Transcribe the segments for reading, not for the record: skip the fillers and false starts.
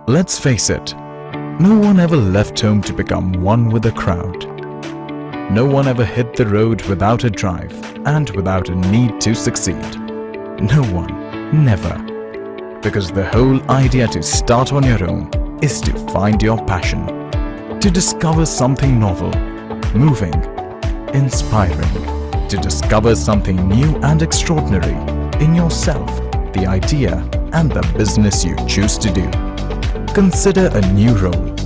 Let's face it, no one ever left home to become one with the crowd. No one ever hit the road without a drive and without a need to succeed. No one, never. Because the whole idea to start on your own is to find your passion, to discover something novel, moving, inspiring, to discover something new and extraordinary in yourself, the idea and the business you choose to do. Consider a new role.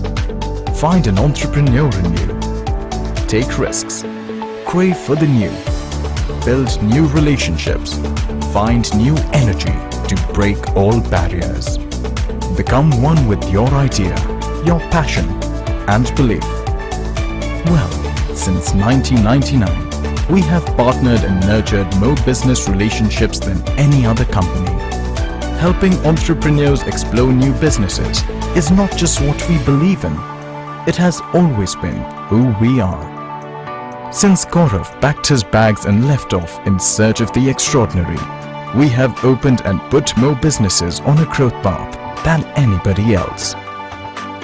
Find an entrepreneur in you. Take risks. Crave for the new. Build new relationships. Find new energy to break all barriers. Become one with your idea, your passion and belief. Well, since 1999, we have partnered and nurtured more business relationships than any other company. Helping entrepreneurs explore new businesses is not just what we believe in. It has always been who we are. Since Gaurav packed his bags and left off in search of the extraordinary, we have opened and put more businesses on a growth path than anybody else.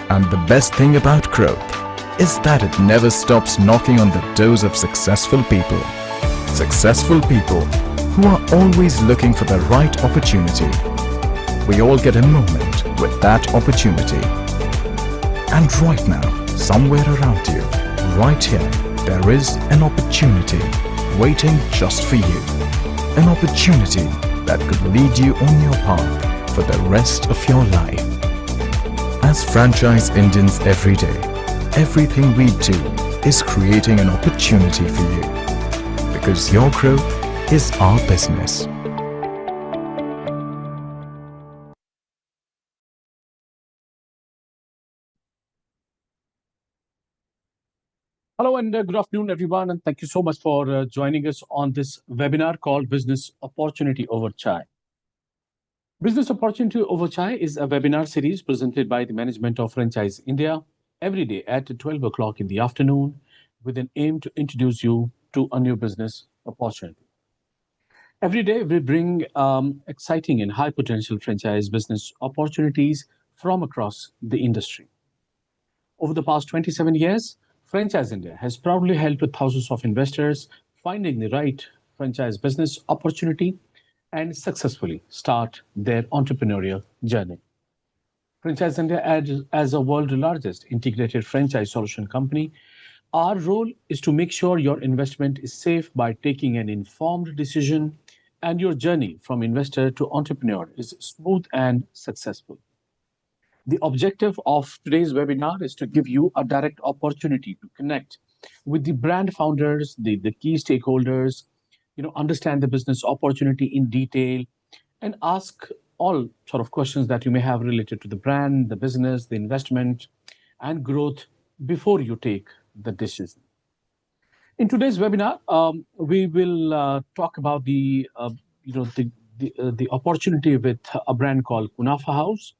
And the best thing about growth is that it never stops knocking on the doors of successful people. Successful people who are always looking for the right opportunity. We all get a moment with that opportunity. And right now, somewhere around you, right here, there is an opportunity waiting just for you. An opportunity that could lead you on your path for the rest of your life. As franchise Indians every day, everything we do is creating an opportunity for you. Because your growth is our business. Hello and good afternoon, everyone, and thank you so much for joining us on this webinar called Business Opportunity Over Chai. Business Opportunity Over Chai is a webinar series presented by the management of Franchise India every day at 12 o'clock in the afternoon with an aim to introduce you to a new business opportunity. Every day, we bring exciting and high potential franchise business opportunities from across the industry. Over the past 27 years, Franchise India has proudly helped with thousands of investors finding the right franchise business opportunity and successfully start their entrepreneurial journey. Franchise India, as a world's largest integrated franchise solution company, our role is to make sure your investment is safe by taking an informed decision and your journey from investor to entrepreneur is smooth and successful. The objective of today's webinar is to give you a direct opportunity to connect with the brand founders, the key stakeholders, understand the business opportunity in detail, and ask all sort of questions that you may have related to the brand, the business, the investment, and growth before you take the decision. In today's webinar, we will talk about the opportunity with a brand called Kunafa House.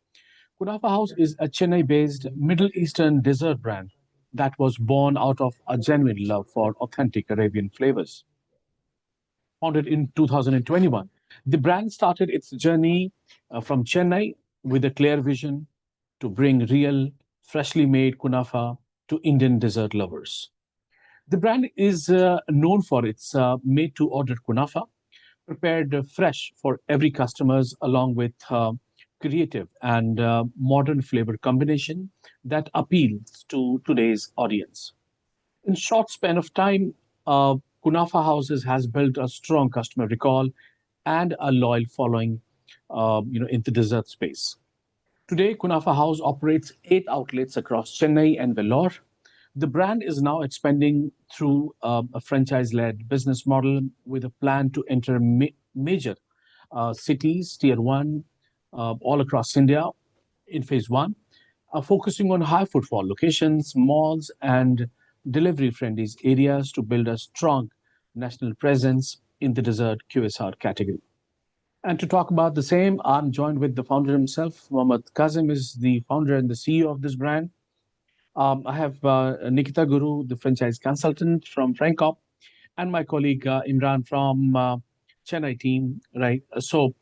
Kunafa House is a Chennai-based Middle Eastern dessert brand that was born out of a genuine love for authentic Arabian flavors. Founded in 2021, the brand started its journey from Chennai with a clear vision to bring real, freshly made kunafa to Indian dessert lovers. The brand is known for its made-to-order kunafa, prepared fresh for every customers, along with creative and modern flavor combination that appeals to today's audience. In short span of time, Kunafa Houses has built a strong customer recall and a loyal following, in the dessert space. Today, Kunafa House operates 8 outlets across Chennai and Vellore. The brand is now expanding through a franchise-led business model with a plan to enter major cities, tier one, all across India in phase one, focusing on high footfall locations, malls, and delivery-friendly areas to build a strong national presence in the dessert QSR category. And to talk about the same, I'm joined with the founder himself. Mohammad Kazim is the founder and the CEO of this brand. I have Nikita Guru, the franchise consultant from Francop, and my colleague Imran from Chennai team. Right. So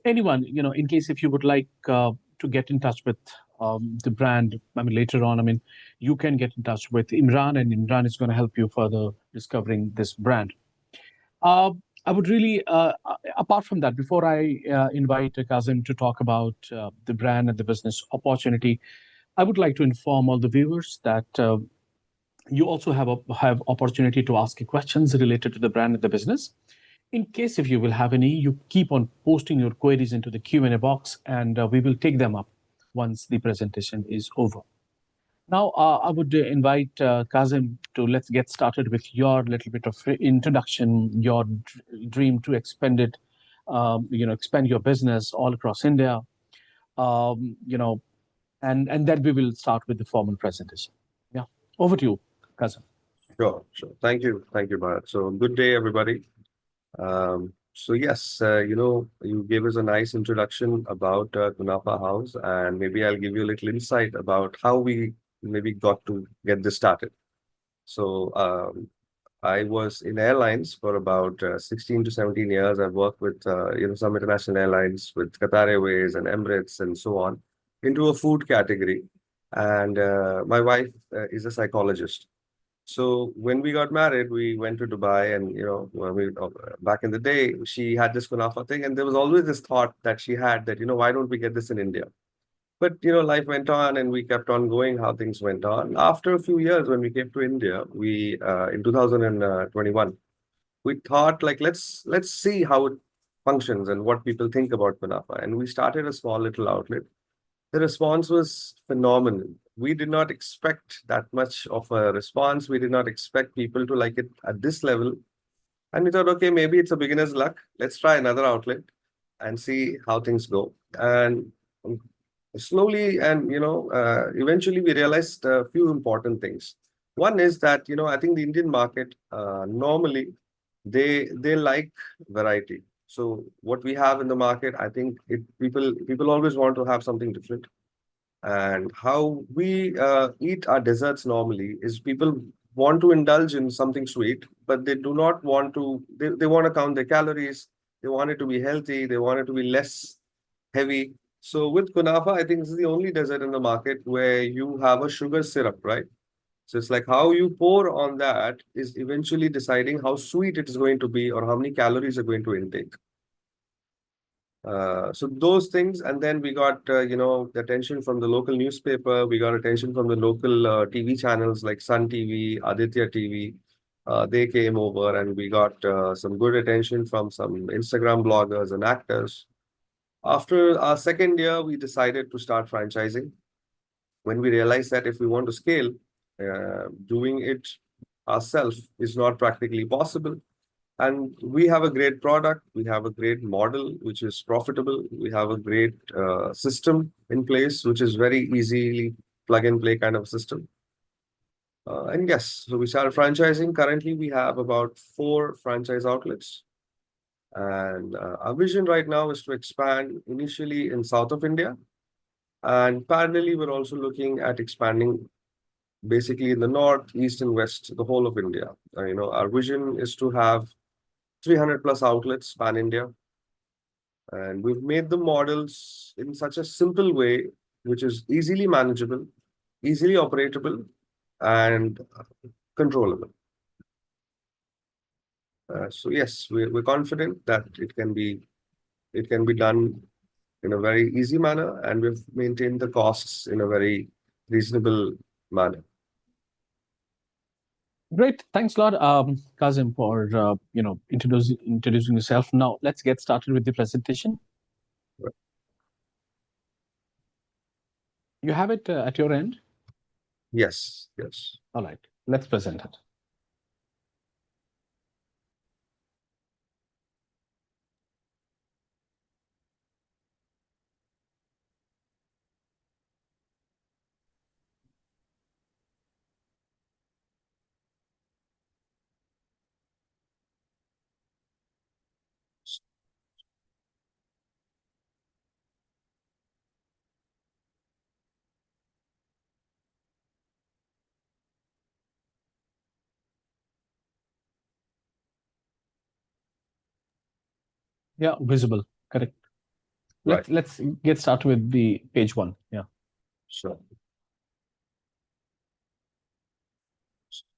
anyone, in case if you would like to get in touch with the brand. I mean, later on, I mean, you can get in touch with Imran, and Imran is going to help you further discovering this brand. Uh, I would really, apart from that, before I invite Kazim to talk about the brand and the business opportunity, I would like to inform all the viewers that you also have opportunity to ask questions related to the brand and the business. In case if you will have any, you keep on posting your queries into the Q&A box, and we will take them up once the presentation is over. Now, I would invite Kazim to let's get started with your little bit of introduction, your dream to expand it, expand your business all across India, you know, and then we will start with the formal presentation. Yeah, over to you, Kazim. Sure, sure. Thank you, Bharat. So, good day, everybody. So yes, you gave us a nice introduction about Kunafa House, and maybe I'll give you a little insight about how we maybe got to get this started. So, I was in airlines for about 16 to 17 years. I've worked with some international airlines, with Qatar Airways and Emirates and so on, into a food category. And my wife is a psychologist. So when we got married, we went to Dubai, and back in the day, she had this Kunafa thing, and there was always this thought that she had that why don't we get this in India? But life went on, and we kept on going. How things went on. After a few years, when we came to India, we in 2021, we thought like let's see how it functions and what people think about Kunafa, and we started a small little outlet. The response was phenomenal. We did not expect that much of a response. We did not expect people to like it at this level. And we thought, okay, maybe it's a beginner's luck. Let's try another outlet and see how things go. And slowly and, eventually we realized a few important things. One is that, I think the Indian market, normally they like variety. So what we have in the market, I think people always want to have something different. And how we eat our desserts normally is people want to indulge in something sweet, but they do not want to, they want to count their calories. They want it to be healthy. They want it to be less heavy. So with Kunafa, I think this is the only dessert in the market where you have a sugar syrup, right? So it's like how you pour on that is eventually deciding how sweet it is going to be or how many calories are going to intake. So those things, and then we got the attention from the local newspaper. We got attention from the local TV channels like Sun TV, Aditya TV. They came over, and we got some good attention from some Instagram bloggers and actors. After our second year, we decided to start franchising. When we realized that if we want to scale, doing it ourselves is not practically possible. And we have a great product. We have a great model, which is profitable. We have a great system in place, which is very easily plug and play kind of system. And yes, so we started franchising. Currently, we have about 4 franchise outlets. And our vision right now is to expand initially in south of India. And parallelly, we're also looking at expanding basically in the north, east, and west, the whole of India. Our vision is to have 300 plus outlets pan India. And we've made the models in such a simple way, which is easily manageable, easily operatable, and controllable. So yes, we're confident that it can be done in a very easy manner, and we've maintained the costs in a very reasonable manner. Great, thanks a lot, Kazim, for introducing yourself. Now let's get started with the presentation. Right. You have it at your end. Yes. All right, let's present it. Yeah, visible, correct. Right. Let's get started with the page 1. Yeah. Sure.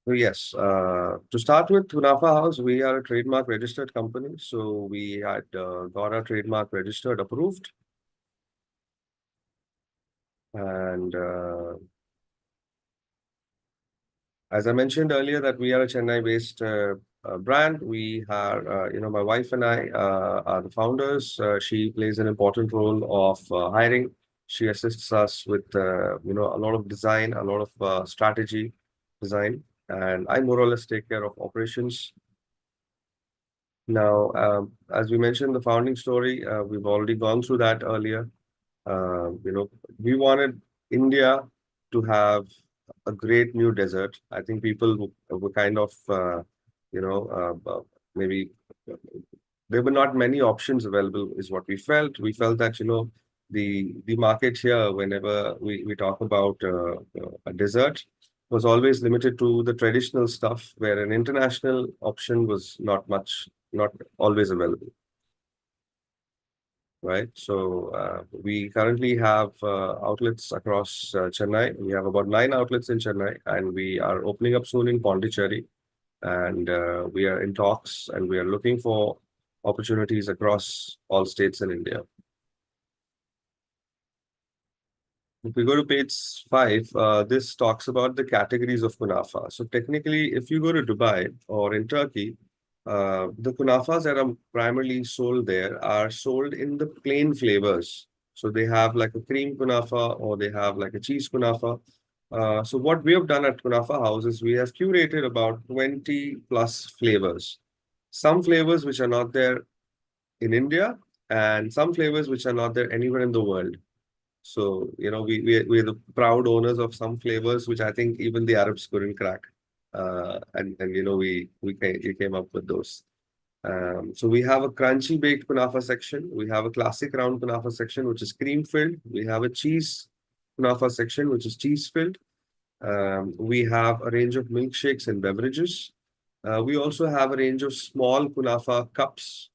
So yes, to start with, Kunafa House, we are a trademark registered company. So we had got our trademark registered, approved, and as I mentioned earlier, that we are a Chennai-based brand. We are, my wife and I are the founders. She plays an important role of hiring. She assists us with, a lot of design, a lot of strategy design, and I more or less take care of operations. Now, as we mentioned, the founding story, we've already gone through that earlier. We wanted India to have a great new desert. I think people were kind of, maybe there were not many options available, is what we felt. We felt that, the market here, whenever we talk about a desert, was always limited to the traditional stuff, where an international option was not always available. Right. So we currently have outlets across Chennai. We have about 9 outlets in Chennai, and we are opening up soon in Pondicherry. And we are in talks, and we are looking for opportunities across all states in India. If we go to page 5, this talks about the categories of kunafa. So technically, if you go to Dubai or in Turkey, the kunafas that are primarily sold there are sold in the plain flavors. So they have like a cream kunafa or they have like a cheese kunafa. So what we have done at Kunafa House is we have curated about 20 plus flavors. Some flavors which are not there in India and some flavors which are not there anywhere in the world. So, we're the proud owners of some flavors, which I think even the Arabs couldn't crack. We came up with those. So we have a crunchy baked kunafa section. We have a classic round kunafa section, which is cream filled. We have a cheese kunafa section, which is cheese filled. We have a range of milkshakes and beverages. We also have a range of small kunafa cups.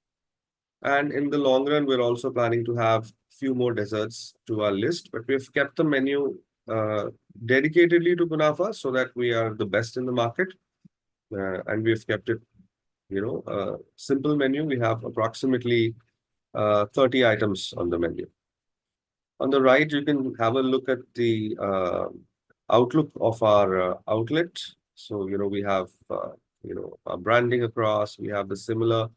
And in the long run, we're also planning to have few more desserts to our list, but we've kept the menu dedicatedly to kunafa so that we are the best in the market. And we've kept it, simple menu. We have approximately 30 items on the menu. On the right, you can have a look at the outlook of our outlet. So, we have, our branding across. We have the similar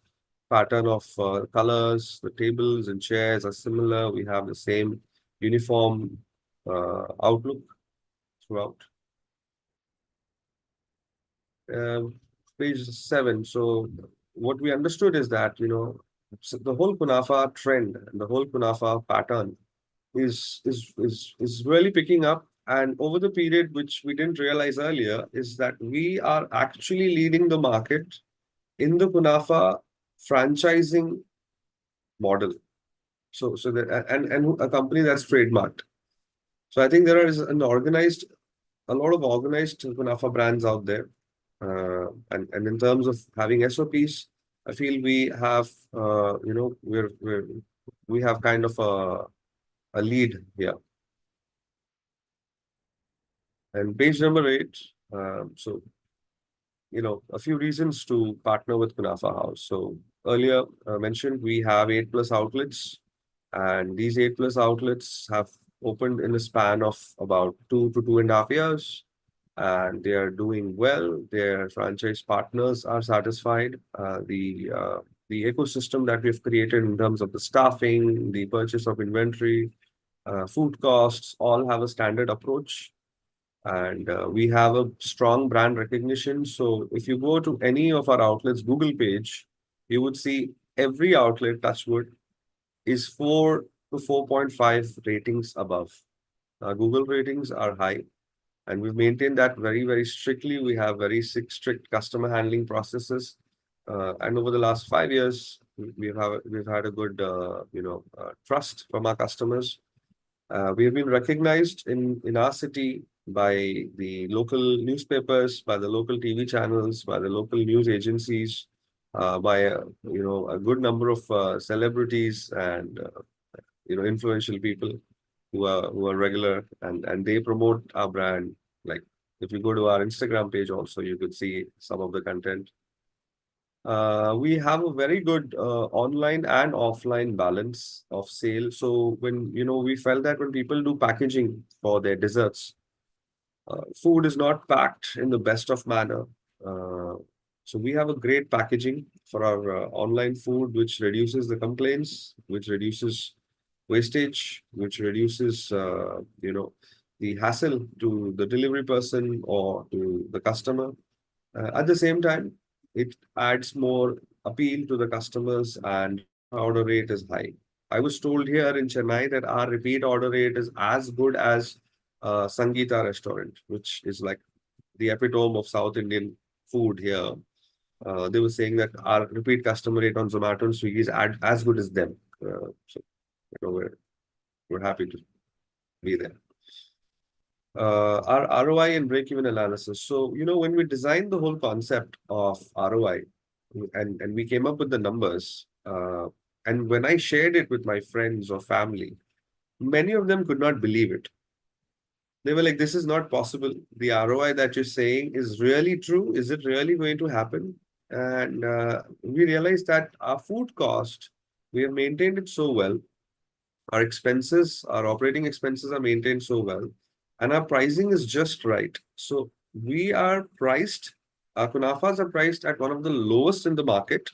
pattern of colors. The tables and chairs are similar. We have the same uniform outlook throughout. Page 7. So what we understood is that, the whole Kunafa trend and the whole Kunafa pattern is really picking up. And over the period, which we didn't realize earlier, is that we are actually leading the market in the Kunafa franchising model. So and a company that's trademarked. So I think there is a lot of organized Kunafa brands out there. And in terms of having SOPs, I feel we have we have kind of a lead here. And page number 8. So a few reasons to partner with Kunafa House. So earlier mentioned, we have 8+ outlets, and these 8+ outlets have opened in the span of about 2 to 2.5 years, and they are doing well. Their franchise partners are satisfied. The ecosystem that we've created in terms of the staffing, the purchase of inventory, food costs, all have a standard approach. And we have a strong brand recognition. So if you go to any of our outlets Google page, you would see every outlet, Touchwood, is 4 to 4.5 ratings above. Google ratings are high, and we've maintained that very, very strictly. We have very strict customer handling processes. And over the last 5 years, we've had a good trust from our customers. We have been recognized in our city by the local newspapers, by the local TV channels, by the local news agencies, by a good number of celebrities and influential people. who are regular, and they promote our brand. Like if you go to our Instagram page also, you could see some of the content. We have a very good online and offline balance of sale. So when we felt that when people do packaging for their desserts, food is not packed in the best of manner. Uh, so we have a great packaging for our online food, which reduces the complaints, which reduces wastage, which reduces the hassle to the delivery person or to the customer. At the same time, it adds more appeal to the customers and repeat order rate is high. I was told here in Chennai that our repeat order rate is as good as Sangeeta restaurant, which is like the epitome of South Indian food here. They were saying that our repeat customer rate on Zomato and Swiggy is as good as them. So we're happy to be there. Our ROI and break-even analysis. So, when we designed the whole concept of ROI and we came up with the numbers, and when I shared it with my friends or family, many of them could not believe it. They were like, this is not possible. The ROI that you're saying is really true. Is it really going to happen? And we realized that our food cost, we have maintained it so well. Our expenses, our operating expenses are maintained so well, and our pricing is just right. So we are priced, our kunafas are priced at one of the lowest in the market.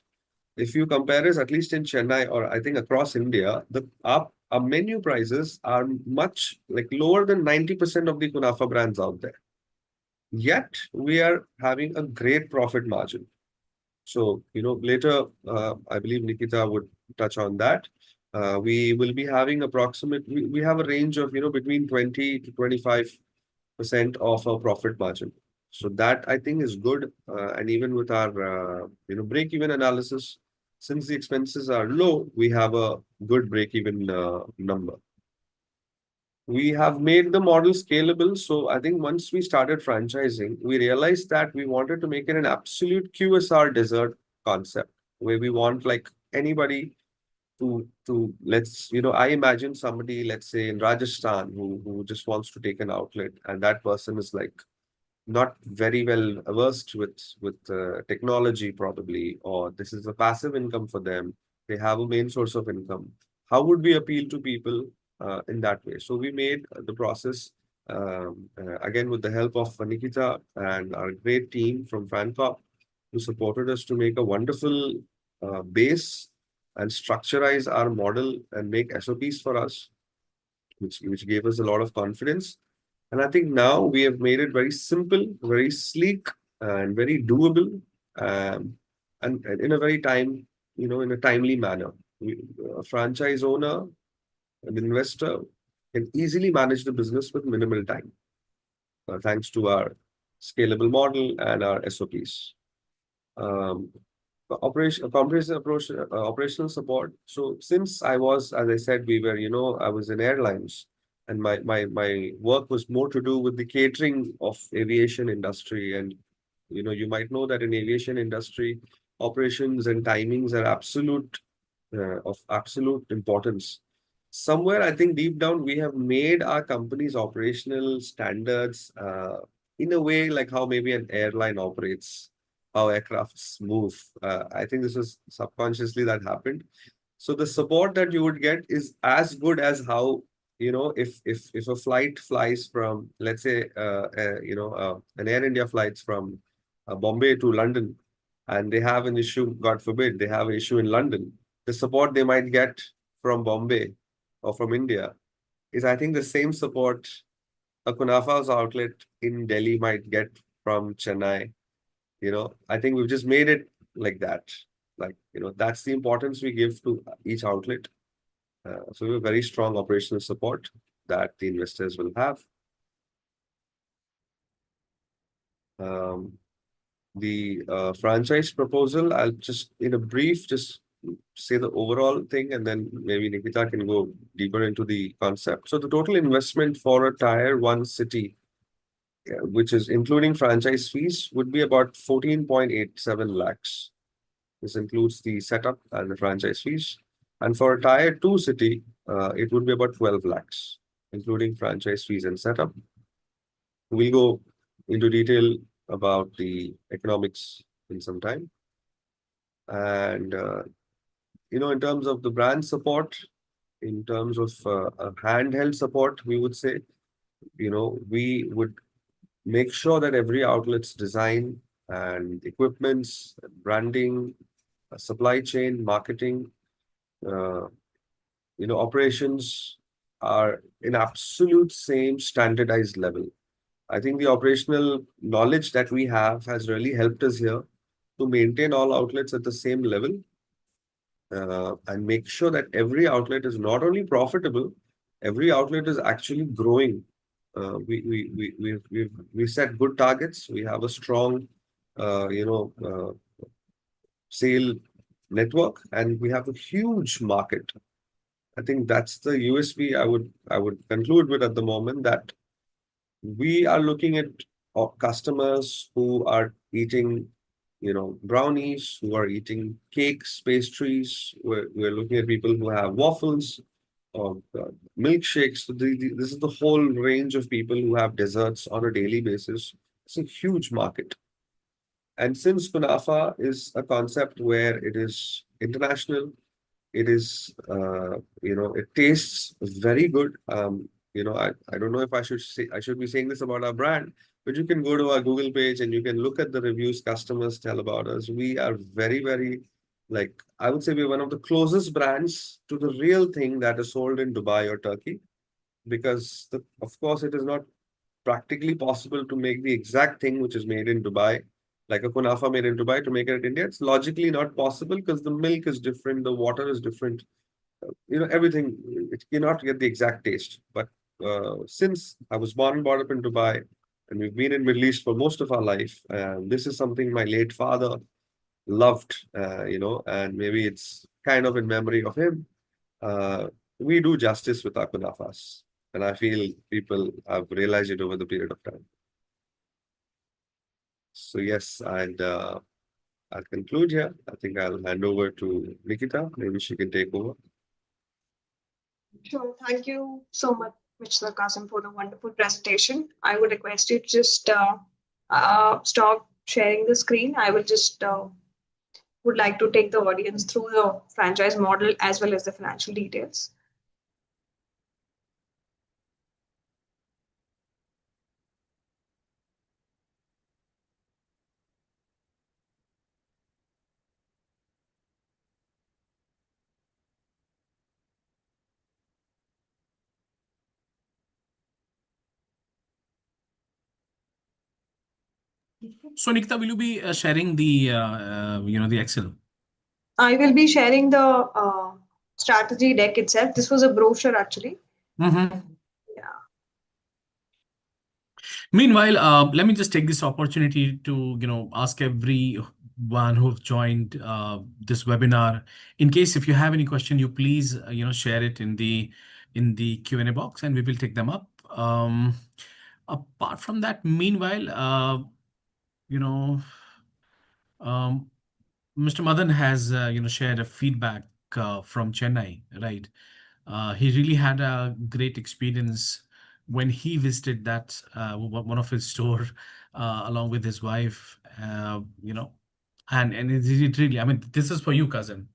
If you compare us, at least in Chennai or I think across India, our menu prices are much like lower than 90% of the kunafa brands out there. Yet we are having a great profit margin. So, later, I believe Nikita would touch on that. We will be having we have a range of, between 20 to 25% of our profit margin. So that I think is good. And even with our, break-even analysis, since the expenses are low, we have a good break-even number. We have made the model scalable. So I think once we started franchising, we realized that we wanted to make it an absolute QSR dessert concept where we want like anybody to let's, I imagine somebody, let's say in Rajasthan, who just wants to take an outlet, and that person is like not very well versed with technology probably, or this is a passive income for them. They have a main source of income. How would we appeal to people in that way? So we made the process again with the help of Nikita and our great team from FranCop, who supported us to make a wonderful base and structurize our model and make SOPs for us, which gave us a lot of confidence. And I think now we have made it very simple, very sleek, and very doable, and in a very in a timely manner. A franchise owner, an investor can easily manage the business with minimal time, thanks to our scalable model and our SOPs. Um, comprehensive approach, operational support. So since I was, as I said, I was in airlines, and my work was more to do with the catering of aviation industry. And you might know that in aviation industry, operations and timings are of absolute importance. Somewhere, I think deep down, we have made our company's operational standards in a way like how maybe an airline operates, how aircrafts move. I think this was subconsciously that happened. So the support that you would get is as good as how, if a flight flies from, let's say, an Air India flights from Bombay to London, and they have an issue, God forbid, they have an issue in London. The support they might get from Bombay or from India is, I think, the same support a Kunafa's outlet in Delhi might get from Chennai. I think we've just made it like that. Like, that's the importance we give to each outlet. So we have very strong operational support that the investors will have. The franchise proposal, I'll just, in a brief, just say the overall thing, and then maybe Nikita can go deeper into the concept. So the total investment for a tier 1 city, which is including franchise fees, would be about 14.87 lakhs. This includes the setup and the franchise fees. And for a tier 2 city, it would be about 12 lakhs including franchise fees and setup. We'll go into detail about the economics in some time. And, in terms of the brand support, in terms of a handheld support, we would say, we would make sure that every outlet's design and equipments, branding, supply chain, marketing, uh, operations are in absolute same standardized level. I think the operational knowledge that we have has really helped us here to maintain all outlets at the same level, and make sure that every outlet is not only profitable, every outlet is actually growing. We set good targets. We have a strong, sale network, and we have a huge market. I think that's the USP I would conclude with at the moment, that we are looking at customers who are eating, brownies, who are eating cakes, pastries. We're looking at people who have waffles or milkshakes. So this is the whole range of people who have desserts on a daily basis. It's a huge market. And since Kunafa is a concept where it is international, it is, it tastes very good. I don't know if I should be saying this about our brand, but you can go to our Google page and you can look at the reviews customers tell about us. We are very, very, like, I would say we're one of the closest brands to the real thing that is sold in Dubai or Turkey, because of course it is not practically possible to make the exact thing which is made in Dubai, like a kunafa made in Dubai, to make it in India. It's logically not possible because the milk is different, the water is different, everything. It cannot get the exact taste. But since I was born and brought up in Dubai, and we've been in Middle East for most of our life, this is something my late father loved, and maybe it's kind of in memory of him. Uh, we do justice with our kunafas, and I feel people have realized it over the period of time. So yes, and I'll conclude here. I think I'll hand over to Nikita. Maybe she can take over. Sure. Thank you so much, Mr. Kasim, for the wonderful presentation. I would request you to just stop sharing the screen. I will just would like to take the audience through the franchise model as well as the financial details. So Nikita, will you be sharing the the Excel? I will be sharing the strategy deck itself. This was a brochure actually. Mm-hmm. Yeah. Meanwhile, let me just take this opportunity to ask everyone who've joined this webinar. In case if you have any question, you please share it in the Q&A box, and we will take them up. Apart from that, meanwhile, Mr. Madan has shared a feedback from Chennai, right? He really had a great experience when he visited that one of his store along with his wife, and it really, I mean, this is for you, cousin.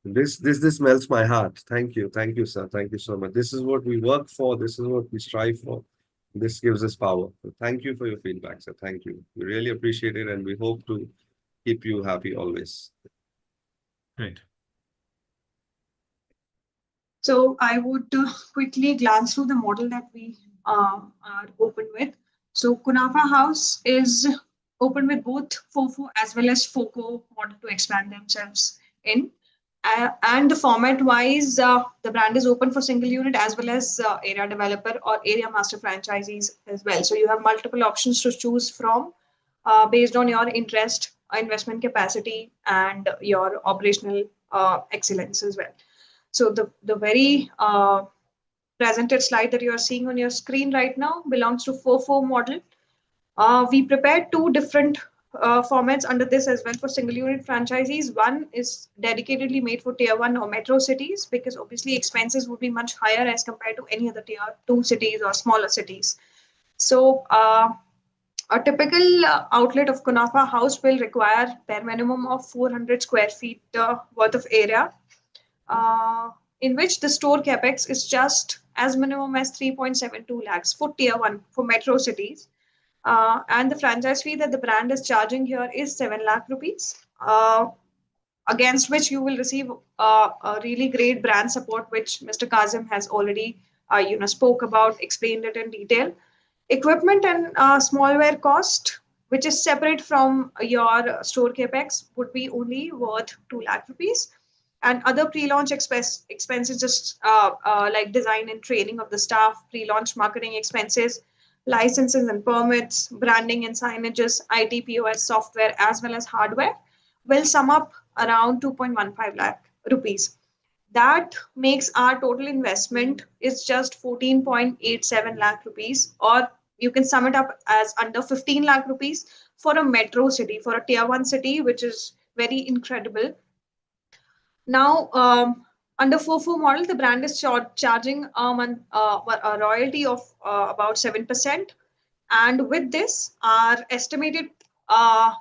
This melts my heart. Thank you, sir. Thank you so much. This is what we work for. This is what we strive for. This gives us power. So thank you for your feedback, sir. Thank you. We really appreciate it, and we hope to keep you happy always. Great. So I would quickly glance through the model that we are open with. So Kunafa House is open with both FOFO as well as FOCO model to expand themselves in. And the format wise, the brand is open for single unit as well as area developer or area master franchisees as well. So you have multiple options to choose from based on your interest, investment capacity, and your operational excellence as well. So the very presented slide that you are seeing on your screen right now belongs to FOFO model. We prepared two different formats under this as well for single unit franchisees. One is dedicatedly made for tier 1 or metro cities, because obviously expenses would be much higher as compared to any other tier 2 cities or smaller cities. So a typical outlet of Kunafa House will require bare minimum of 400 square feet worth of area, uh, in which the store capex is just as minimum as 3.72 lakhs for tier 1 for metro cities. And the franchise fee that the brand is charging here is 7 lakh rupees, against which you will receive a really great brand support, which Mr. Kazim has already spoke about, explained it in detail. Equipment and smallware cost, which is separate from your store capex, would be only worth 2 lakh rupees. And other pre-launch expenses, just like design and training of the staff, pre-launch marketing expenses, licenses and permits, branding and signages, IT, POS software, as well as hardware, will sum up around 2.15 lakh rupees. That makes our total investment is just 14.87 lakh rupees, or you can sum it up as under 15 lakh rupees for a metro city, for a tier 1 city, which is very incredible. Now, under FOFO model, the brand is charging a royalty of about 7%. And with this, our estimated a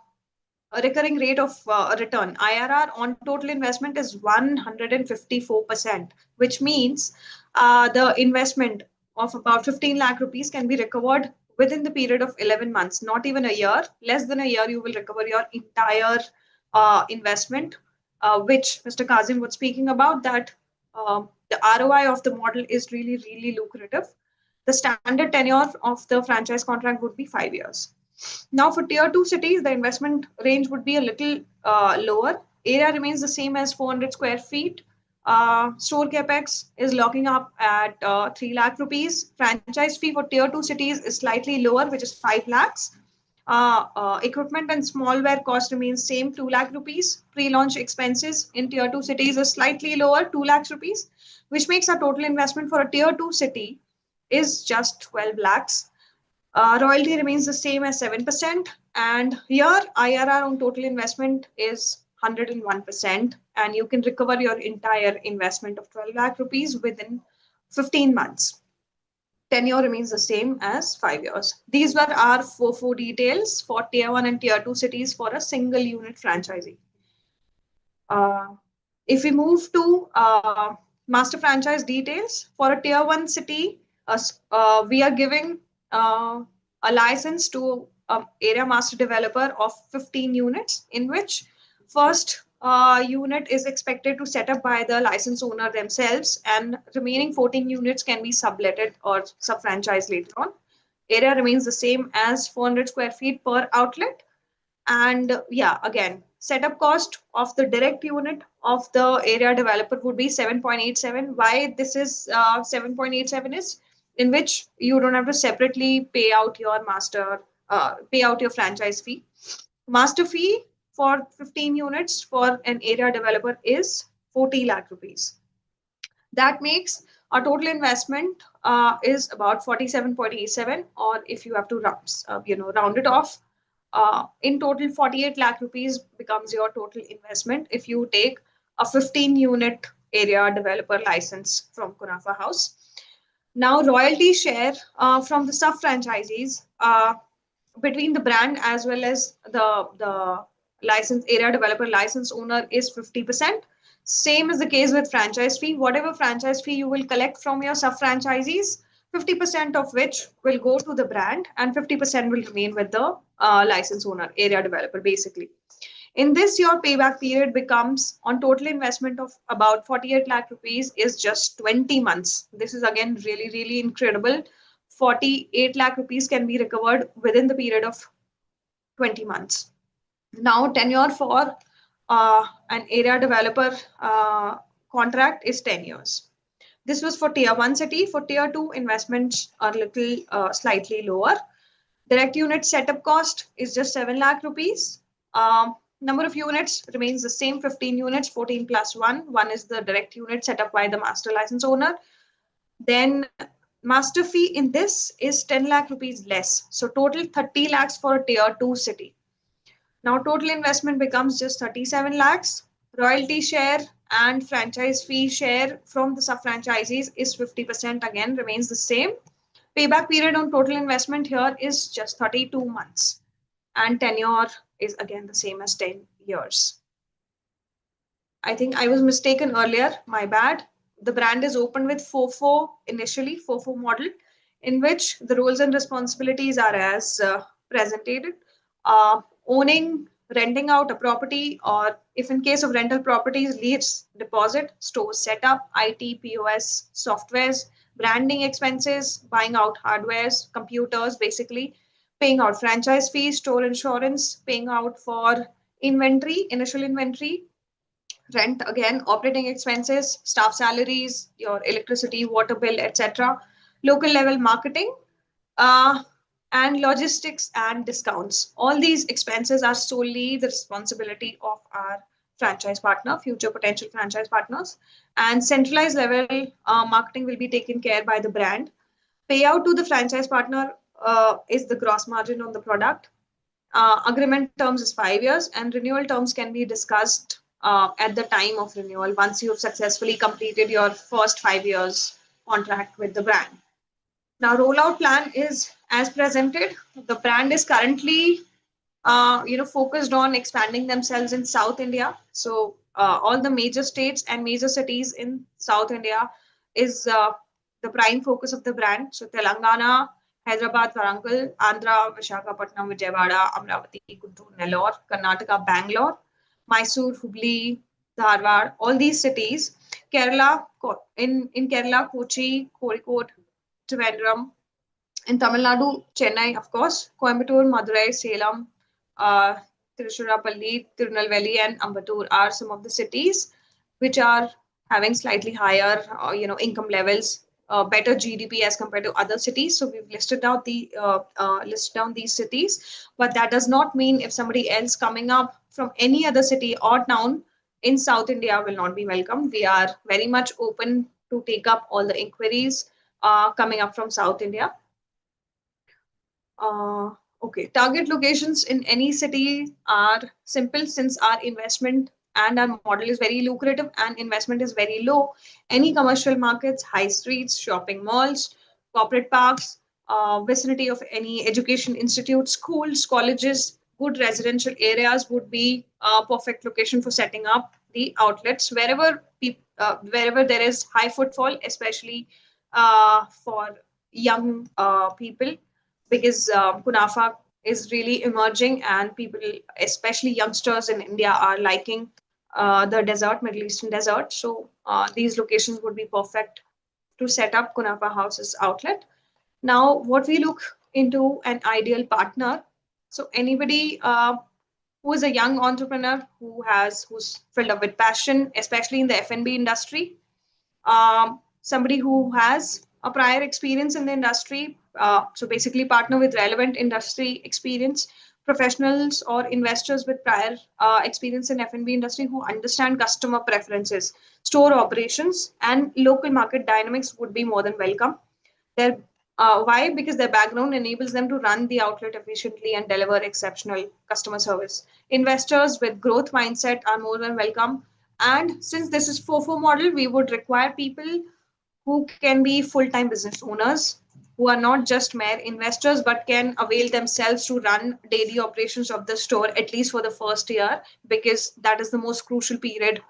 recurring rate of return, IRR, on total investment is 154%, which means the investment of about 15 lakh rupees can be recovered within the period of 11 months, not even a year. Less than a year, you will recover your entire investment, which Mr. Kazim was speaking about, that the ROI of the model is really, really lucrative. The standard tenure of the franchise contract would be 5 years. Now, for tier 2 cities, the investment range would be a little lower. Area remains the same as 400 square feet. Store capex is locking up at 3 lakh rupees. Franchise fee for tier 2 cities is slightly lower, which is 5 lakhs. Equipment and smallware cost remains same, 2 lakh rupees. Pre-launch expenses in tier 2 cities is slightly lower, 2 lakhs rupees, which makes our total investment for a tier 2 city is just 12 lakhs. Royalty remains the same as 7%, and here IRR on total investment is 101%, and you can recover your entire investment of 12 lakh rupees within 15 months. Tenure remains the same as 5 years. These were our FOFO details for tier 1 and tier 2 cities for a single unit franchisee. If we move to master franchise details, for a tier 1 city, we are giving a license to area master developer of 15 units, in which first unit is expected to set up by the license owner themselves, and remaining 14 units can be subletted or sub-franchised later on. Area remains the same as 400 square feet per outlet. And yeah, again, setup cost of the direct unit of the area developer would be 7.87. Why this is 7.87 is in which you don't have to separately pay out your franchise fee. Master fee for 15 units for an area developer is 40 lakh rupees. That makes our total investment is about 47.87, or if you have to round it off, in total 48 lakh rupees becomes your total investment if you take a 15 unit area developer license from Kunafa House. Now, royalty share from the sub franchisees between the brand as well as the license area developer license owner is 50%. Same is the case with franchise fee. Whatever franchise fee you will collect from your sub franchisees, 50% of which will go to the brand and 50% will remain with the license owner, area developer, basically. In this, your payback period becomes on total investment of about 48 lakh rupees is just 20 months. This is again really, really incredible. 48 lakh rupees can be recovered within the period of 20 months. Now, tenure for an area developer contract is 10 years. This was for tier 1 city. For tier 2, investments are little slightly lower. Direct unit setup cost is just 7 lakh rupees. Number of units remains the same, 15 units, 14 plus 1. One is the direct unit set up by the master license owner. Then master fee in this is 10 lakh rupees less. So total 30 lakhs for a tier 2 city. Now total investment becomes just 37 lakhs. Royalty share and franchise fee share from the sub-franchisees is 50%, again remains the same. Payback period on total investment here is just 32 months, and tenure is again the same as 10 years. I think I was mistaken earlier, my bad. The brand is opened with FOFO initially, FOFO model, in which the roles and responsibilities are as presented. Owning, renting out a property, or if in case of rental properties, lease, deposit, store setup, IT, POS, softwares, branding expenses, buying out hardwares, computers, basically, paying out franchise fees, store insurance, paying out for inventory, initial inventory, rent, again operating expenses, staff salaries, your electricity, water bill, etc., local level marketing, uh, and logistics and discounts. All these expenses are solely the responsibility of our franchise partner, future potential franchise partners, and centralized level marketing will be taken care by the brand. Payout to the franchise partner is the gross margin on the product. Agreement terms is 5 years, and renewal terms can be discussed at the time of renewal once you have successfully completed your first 5 years contract with the brand. Now, rollout plan is as presented. The brand is currently focused on expanding themselves in South India. So all the major states and major cities in South India is the prime focus of the brand. So Telangana, Hyderabad, Warangal, Andhra, Visakhapatnam, Vijayawada, Amravati, Guntur, Nellore, Karnataka, Bangalore, Mysore, Hubli, Dharwad, all these cities. Kerala, in Kerala, Kochi, Kozhikode, Trivandrum, in Tamil Nadu, Chennai, of course, Coimbatore, Madurai, Salem, uh, Tiruchirappalli, Tirunelveli, and Ambattur are some of the cities which are having slightly higher, income levels, better GDP as compared to other cities. So we've listed down these cities, but that does not mean if somebody else coming up from any other city or town in South India will not be welcome. We are very much open to take up all the inquiries coming up from South India. Uh, okay, target locations in any city are simple since our investment and our model is very lucrative and investment is very low. Any commercial markets, high streets, shopping malls, corporate parks, vicinity of any education institutes, schools, colleges, good residential areas would be a perfect location for setting up the outlets wherever there is high footfall, especially for young people, because Kunafa is really emerging and people, especially youngsters in India, are liking the desert, Middle Eastern desert. So these locations would be perfect to set up Kunafa House's outlet. Now, what we look into an ideal partner. So anybody who is a young entrepreneur who's filled up with passion, especially in the F&B industry, somebody who has a prior experience in the industry. So basically, partner with relevant industry experience, professionals or investors with prior experience in F&B industry who understand customer preferences, store operations, and local market dynamics would be more than welcome. Their Why? Because their background enables them to run the outlet efficiently and deliver exceptional customer service. Investors with growth mindset are more than welcome. And since this is FOFO model, we would require people who can be full-time business owners, who are not just mere investors, but can avail themselves to run daily operations of the store at least for the first year, because that is the most crucial period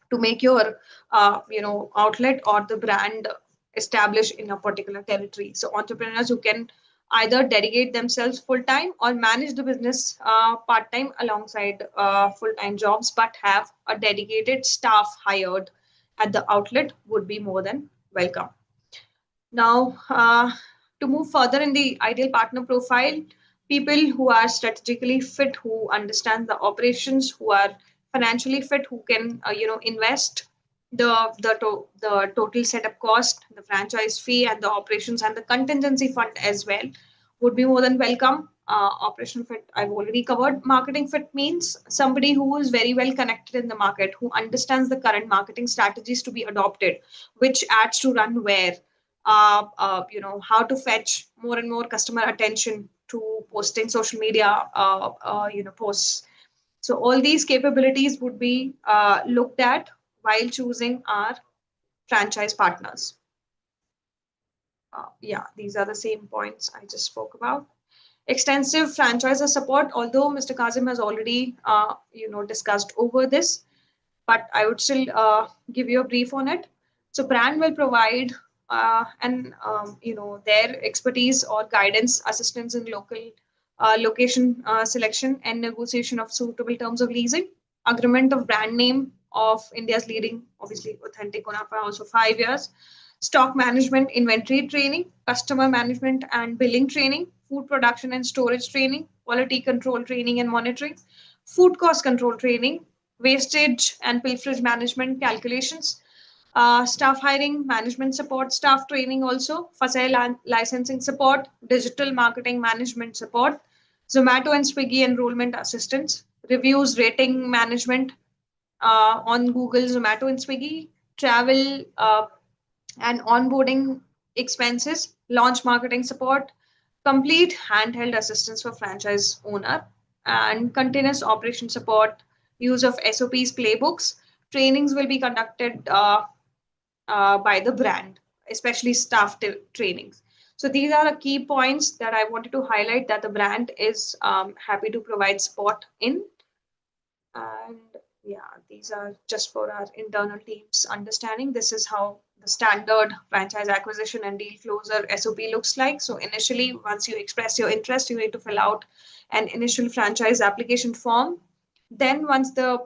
to make your outlet or the brand establish in a particular territory. So entrepreneurs who can either dedicate themselves full time or manage the business part time alongside full time jobs, but have a dedicated staff hired at the outlet would be more than welcome. Now, to move further in the ideal partner profile, people who are strategically fit, who understand the operations, who are financially fit, who can invest the total setup cost, the franchise fee, and the operations and the contingency fund as well, would be more than welcome. Operational fit, I've already covered. Marketing fit means somebody who is very well connected in the market, who understands the current marketing strategies to be adopted, which ads to run where, how to fetch more and more customer attention to posting social media, posts. So all these capabilities would be looked at while choosing our franchise partners. Yeah, these are the same points I just spoke about. Extensive franchisor support, although Mr. Kazim has already, discussed over this, but I would still give you a brief on it. So brand will provide their expertise or guidance, assistance in local location selection and negotiation of suitable terms of leasing, agreement of brand name of India's leading, obviously authentic Kunafa, also 5 years, stock management, inventory training, customer management and billing training, food production and storage training, quality control training and monitoring, food cost control training, wastage and pilferage management calculations, staff hiring, management support, staff training also, FIHL licensing support, digital marketing management support, Zomato and Swiggy enrollment assistance, reviews, rating management on Google, Zomato, and Swiggy, travel and onboarding expenses, launch marketing support, complete handheld assistance for franchise owner, and continuous operation support, use of SOPs, playbooks. Trainings will be conducted by the brand, especially staff trainings. So these are the key points that I wanted to highlight that the brand is happy to provide support in. And yeah, these are just for our internal team's understanding. This is how the standard franchise acquisition and deal closure SOP looks like. So initially, once you express your interest, you need to fill out an initial franchise application form. Then once the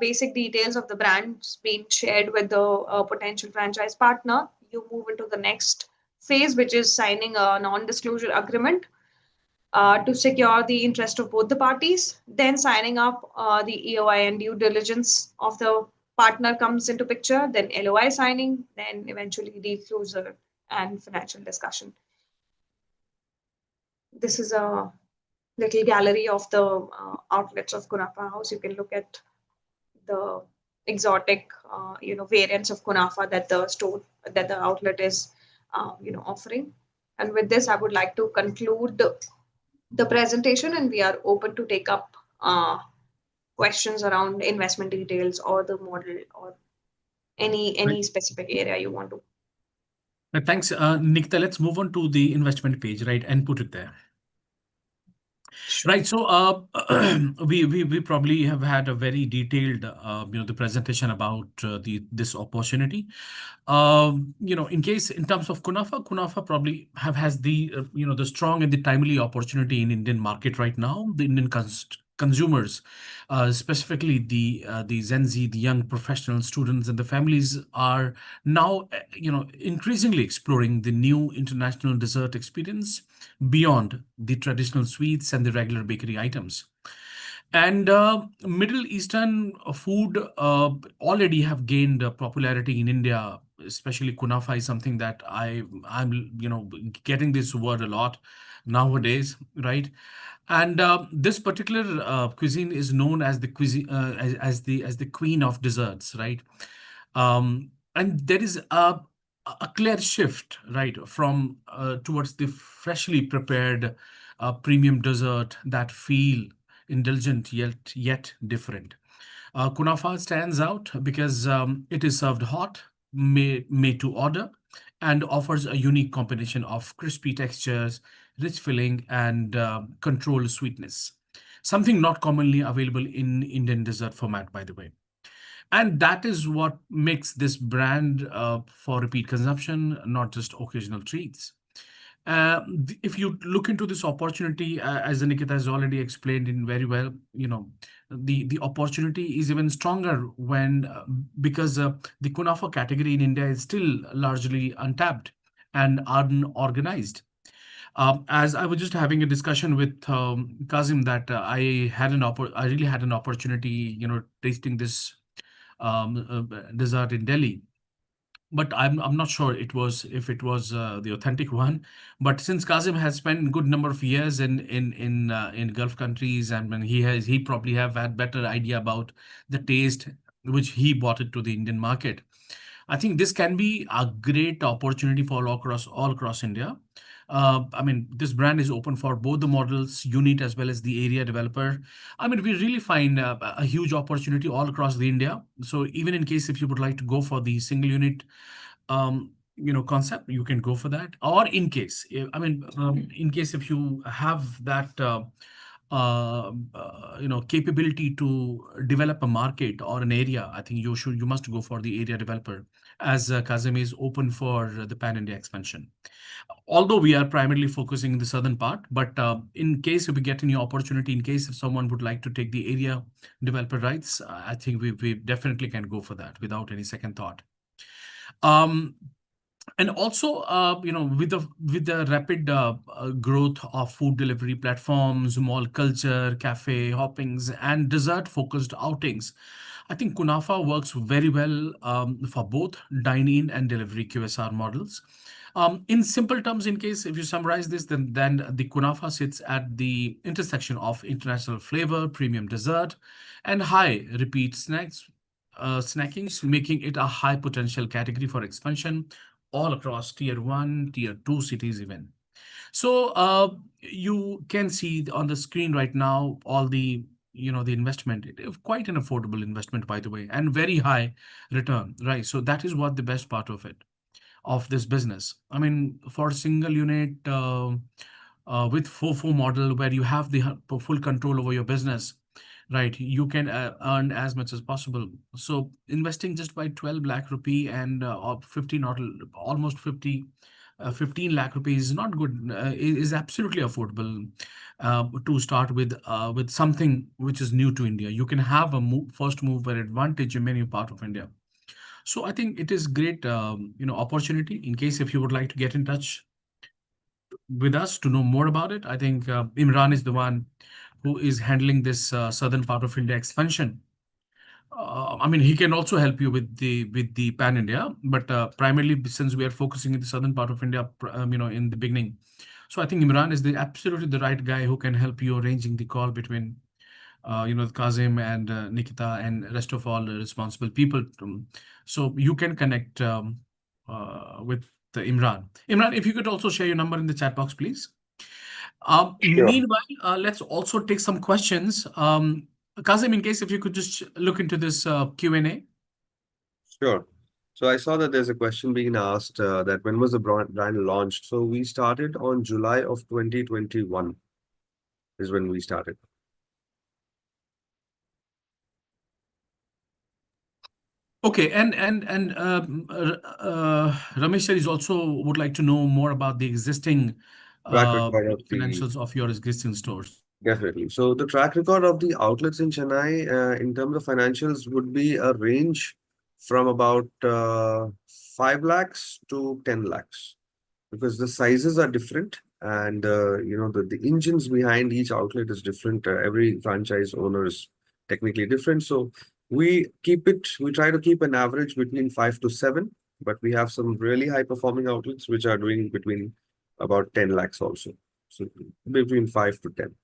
basic details of the brand's been shared with the potential franchise partner, you move into the next phase, which is signing a non-disclosure agreement to secure the interest of both the parties. Then signing up the EOI and due diligence of the partner comes into picture, then LOI signing, then eventually deal closure and financial discussion. This is a little gallery of the outlets of Kunafa House. You can look at the exotic, variants of Kunafa that the outlet is, offering. And with this, I would like to conclude the presentation, and we are open to take up questions around investment details or the model or any specific area you want to. Thanks, Nikita. Let's move on to the investment page, right, and put it there. Right. So we probably have had a very detailed the presentation about this opportunity. In terms of Kunafa probably has the the strong and the timely opportunity in Indian market right now. The Indian consumers, specifically the Gen Z, the young professional students and the families are now increasingly exploring the new international dessert experience beyond the traditional sweets and the regular bakery items. And Middle Eastern food already have gained popularity in India. Especially Kunafa is something that I'm getting this word a lot nowadays, right? And this particular cuisine is known as the cuisine as the queen of desserts, right? And there is a clear shift, right, from towards the freshly prepared premium dessert that feel indulgent yet different. Kunafa stands out because it is served hot, made to order, and offers a unique combination of crispy textures, rich filling, and controlled sweetness. Something not commonly available in Indian dessert format, by the way. And that is what makes this brand for repeat consumption, not just occasional treats. If you look into this opportunity, as Nikita has already explained in very well, the opportunity is even stronger when because the Kunafa category in India is still largely untapped and unorganized. As I was just having a discussion with Kazim that I really had an opportunity, tasting this dessert in Delhi. But I'm not sure if it was the authentic one. But since Kazim has spent good number of years in Gulf countries, and when he probably have had better idea about the taste which he brought it to the Indian market. I think this can be a great opportunity for all across India. I mean, this brand is open for both the models, unit as well as the area developer. I mean, we really find a huge opportunity all across the India. So even in case if you would like to go for the single unit, concept, you can go for that. Or in case, in case if you have that, capability to develop a market or an area, I think you must go for the area developer, as Kazim is open for the pan India expansion. Although we are primarily focusing in the southern part, but in case if we get any opportunity, in case if someone would like to take the area developer rights, I think we definitely can go for that without any second thought. And also, with the rapid growth of food delivery platforms, mall culture, cafe hoppings, and dessert-focused outings, I think Kunafa works very well for both dine-in and delivery QSR models. In simple terms, in case if you summarize this, then the Kunafa sits at the intersection of international flavor, premium dessert, and high repeat snackings, making it a high potential category for expansion all across tier 1, tier 2 cities even. So you can see on the screen right now all the the investment. It is quite an affordable investment, by the way, and very high return, right? So that is what the best part of it, of this business. I mean, for single unit with FOFO model, where you have the full control over your business, right? You can earn as much as possible. So investing just by 12 lakh rupee and or 15 or almost 15 lakh rupees is not good, is absolutely affordable to start with something which is new to India. You can have a first mover advantage in many part of India. So I think it is great, opportunity. In case if you would like to get in touch with us to know more about it, I think Imran is the one who is handling this southern part of India expansion. I mean, he can also help you with the pan India, but primarily since we are focusing in the southern part of India, in the beginning. So I think Imran is absolutely the right guy who can help you arranging the call between Kazim and Nikita and rest of all the responsible people. So you can connect with Imran. Imran, if you could also share your number in the chat box, please. Sure. Meanwhile, let's also take some questions. Kazim, in case if you could just look into this Q&A. Sure. So I saw that there's a question being asked that when was the brand launched? So we started on July of 2021 is when we started. Okay, and Ramesh sir is also would like to know more about the existing Track record of the financials of your existing stores. Definitely. So the track record of the outlets in Chennai, in terms of financials, would be a range from about 5 lakhs to 10 lakhs, because the sizes are different, and the engines behind each outlet is different. Every franchise owner is technically different. So we try to keep an average between 5 to 7, but we have some really high performing outlets which are doing between about 10 lakhs also. So between 5 to 10.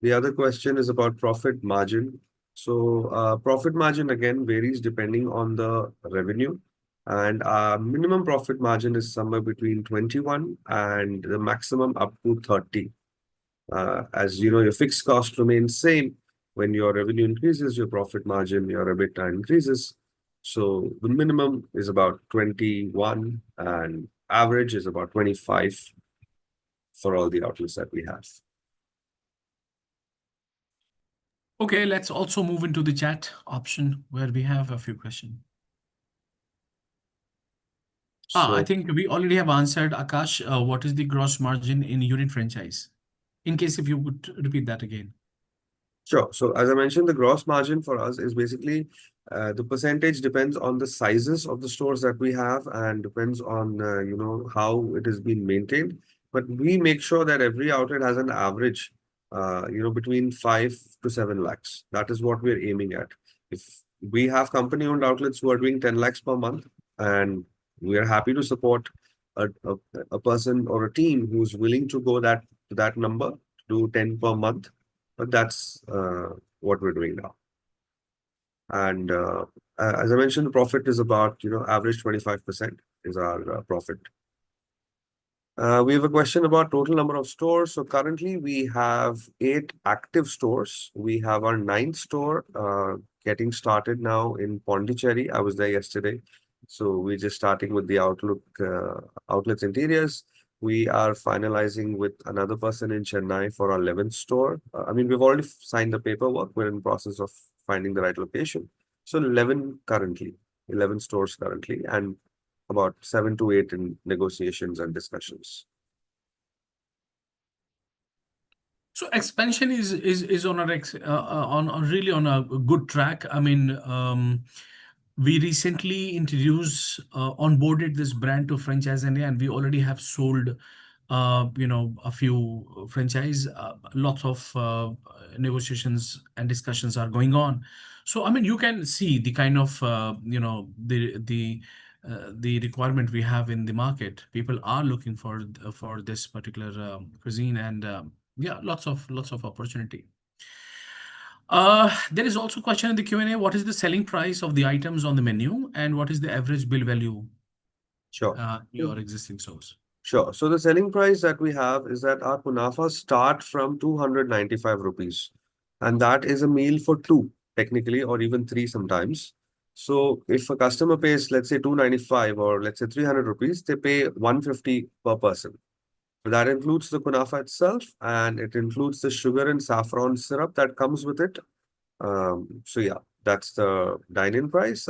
The other question is about profit margin. So profit margin again varies depending on the revenue, and our minimum profit margin is somewhere between 21 and the maximum up to 30. As you know, your fixed cost remains same. When your revenue increases, your profit margin, your EBITDA increases. So the minimum is about 21 and average is about 25 for all the outlets that we have. Okay, let's also move into the chat option where we have a few questions. I think we already have answered, Akash. What is the gross margin in unit franchise? In case if you would repeat that again. Sure. So as I mentioned, the gross margin for us is basically the percentage depends on the sizes of the stores that we have and depends on how it has been maintained. But we make sure that every outlet has an average, between 5 to 7 lakhs. That is what we're aiming at. If we have company-owned outlets who are doing 10 lakhs per month, and we are happy to support a person or a team who's willing to go that number, do 10 per month. But that's what we're doing now. And as I mentioned, the profit is about, average 25% is our profit. We have a question about total number of stores. So currently we have 8 active stores. We have our 9th store getting started now in Pondicherry. I was there yesterday. So we're just starting with the outlets interiors. We are finalizing with another person in Chennai for our 11th store. I mean, we've already signed the paperwork. We're in the process of finding the right location. So 11 stores currently, and about 7 to 8 in negotiations and discussions. So expansion is on really on a good track. I mean, we recently onboarded this brand to Franchise India, and we already have sold, a few franchise. Lots of negotiations and discussions are going on. So, I mean, you can see the kind of, the requirement we have in the market. People are looking for this particular cuisine, and yeah, lots of opportunity. There is also a question in the Q&A. What is the selling price of the items on the menu, and what is the average bill value Sure. your existing stores? Sure. So the selling price that we have is that our kunafas start from 295 rupees. And that is a meal for 2, technically, or even 3 sometimes. So if a customer pays, let's say 295 or let's say 300 rupees, they pay 150 per person. That includes the kunafa itself, and it includes the sugar and saffron syrup that comes with it. So yeah, that's the dine-in price.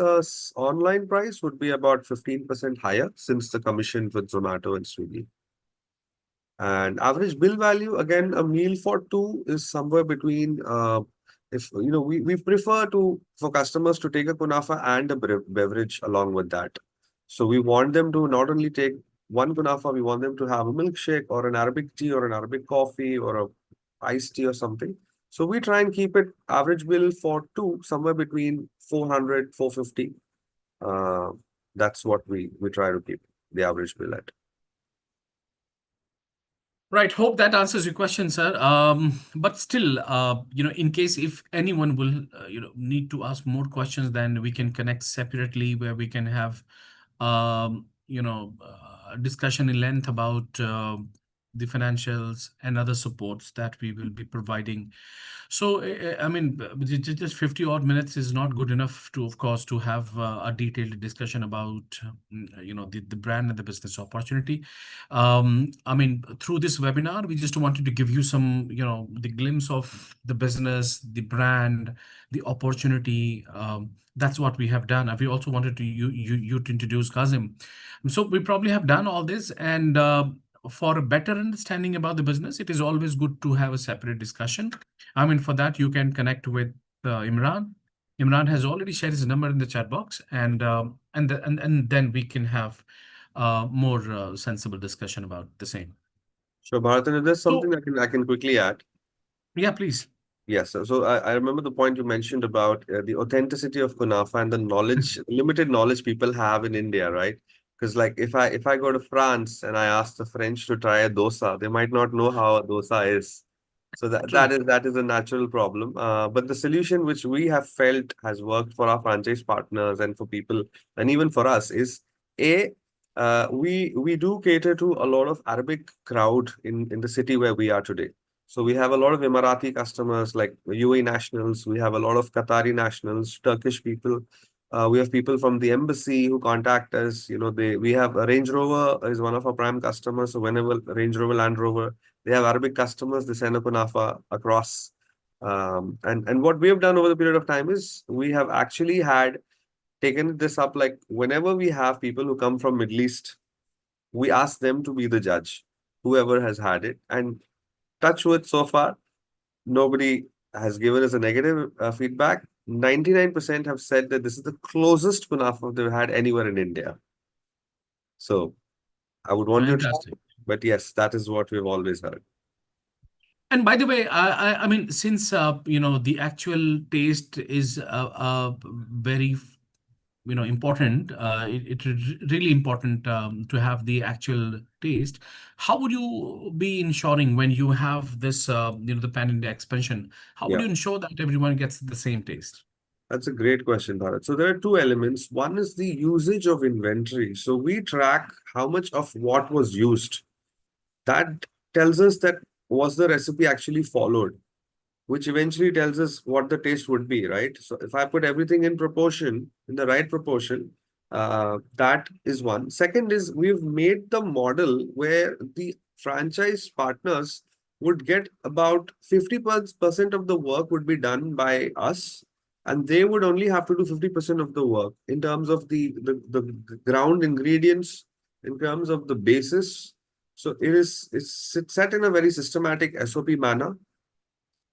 Online price would be about 15% higher since the commission with Zomato and Swiggy. And average bill value, again, a meal for 2 is somewhere between, if we prefer for customers to take a kunafa and a beverage along with that. So we want them to not only take one kunafa, we want them to have a milkshake or an Arabic tea or an Arabic coffee or a iced tea or something. So we try and keep it average bill for 2 somewhere between 400, 450. That's what we try to keep the average bill at. Right. Hope that answers your question, sir. But still, in case if anyone will, need to ask more questions, then we can connect separately where we can have, discussion in length about the financials and other supports that we will be providing. So, I mean, just 50 odd minutes is not good enough to, of course, to have a detailed discussion about, the brand and the business opportunity. I mean, through this webinar, we just wanted to give you some, the glimpse of the business, the brand, the opportunity. That's what we have done. We also wanted to you to introduce Kazim. So we probably have done all this, and for a better understanding about the business, it is always good to have a separate discussion. I mean, for that, you can connect with Imran. Imran has already shared his number in the chat box, and then we can have more sensible discussion about the same. Sure, Bharat, and if there's something So, I can quickly add. yeah, please. Yes, so I remember the point you mentioned about the authenticity of kunafa and the limited knowledge people have in India, right? Because like if I go to France and I ask the French to try a dosa, they might not know how a dosa is. So True. that is a natural problem. But the solution which we have felt has worked for our franchise partners and for people and even for us is we do cater to a lot of Arabic crowd in the city where we are today. So we have a lot of Emirati customers like UAE nationals. We have a lot of Qatari nationals, Turkish people. We have people from the embassy who contact us. We have a Range Rover is one of our prime customers. So whenever Range Rover, Land Rover, they have Arabic customers, they send a kunafa across. And what we have done over the period of time is we have actually taken this up, like whenever we have people who come from Middle East, we ask them to be the judge, whoever has had it. And touch wood, so far, nobody has given us a negative feedback. 99% have said that this is the closest kunafa they've had anywhere in India. So I would want you to try, Fantastic. but yes, that is what we've always heard. And by the way, I mean, since the actual taste is very important, it is really important to have the actual taste. How would you be ensuring when you have this the pan India expansion, how would Yeah. you ensure that everyone gets the same taste? That's a great question, Bharat. So there are two elements. One is the usage of inventory. So we track how much of what was used. That tells us that was the recipe actually followed, which eventually tells us what the taste would be, right? So if I put everything in proportion, in the right proportion, that is one. Second is we've made the model where the franchise partners would get about 50% of the work would be done by us, and they would only have to do 50% of the work in terms of the ground ingredients, in terms of the basis. So it's set in a very systematic SOP manner.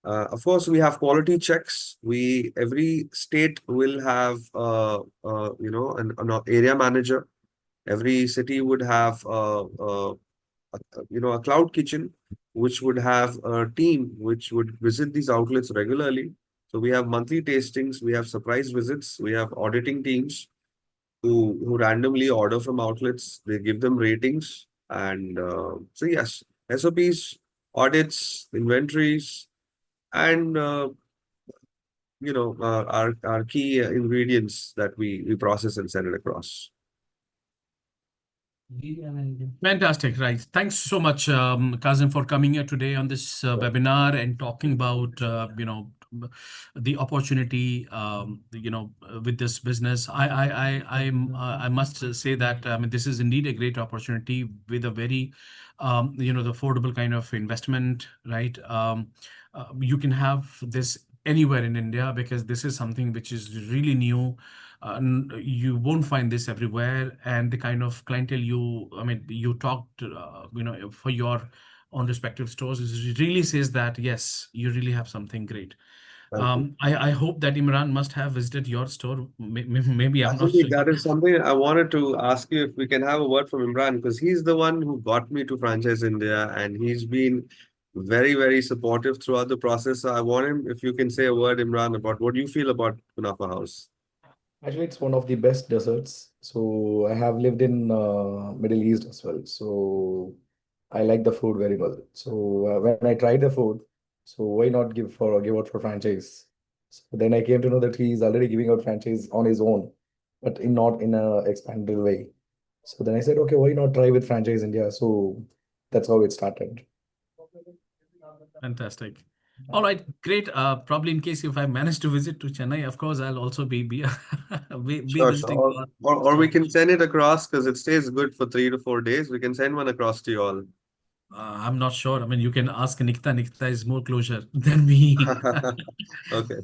Of course, we have quality checks. Every state will have an area manager. Every city would have a cloud kitchen, which would have a team which would visit these outlets regularly. So we have monthly tastings, we have surprise visits, we have auditing teams who randomly order from outlets. They give them ratings, and so yes, SOPs, audits, inventories, and our key ingredients that we process and send it across. Fantastic, right? Thanks so much, Kazim, for coming here today on this webinar and talking about the opportunity with this business. I must say that this is indeed a great opportunity with a very the affordable kind of investment, right? You can have this anywhere in India because this is something which is really new. You won't find this everywhere, and the kind of clientele you talked, for your own respective stores, it really says that yes, you really have something great. Thank you. I hope that Imran must have visited your store. Maybe I'm not Actually, sure. that is something I wanted to ask you if we can have a word from Imran, because he's the one who got me to Franchise India, and he's been very, very supportive throughout the process. So I want him, if you can say a word, Imran, about what you feel about Kunafa House. Actually, it's one of the best desserts. So I have lived in Middle East as well. So I like the food very well. So when I tried the food, so why not give out for franchise? So then I came to know that he is already giving out franchise on his own, but not in a expanded way. So then I said, okay, why not try with Franchise India? So that's how it started. Fantastic. All right, great. Probably in case if I manage to visit to Chennai, of course, I'll also be Sure, visiting. sure. Or we can send it across because it stays good for 3 to 4 days. We can send one across to you all. I'm not sure. You can ask Nikita. Nikita is more closer than me. Okay.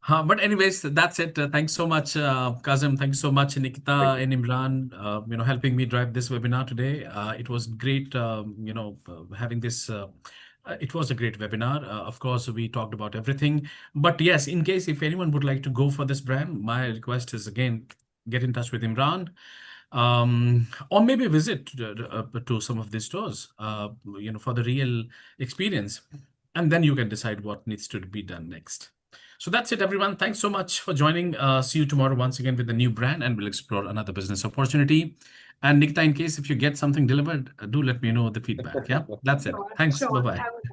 But anyways, that's it. Thanks so much, Kazim. Thanks so much, Nikita Thank you. and Imran, helping me drive this webinar today. It was great, having this. It was a great webinar. Of course, we talked about everything. But yes, in case if anyone would like to go for this brand, my request is again, get in touch with Imran. Or maybe visit to some of these stores, for the real experience. And then you can decide what needs to be done next. So that's it, everyone. Thanks so much for joining. See you tomorrow once again with a new brand, and we'll explore another business opportunity. And Nikita, in case if you get something delivered, do let me know the feedback. Yeah, that's it. Sure, Thanks. sure. Bye-bye. Have a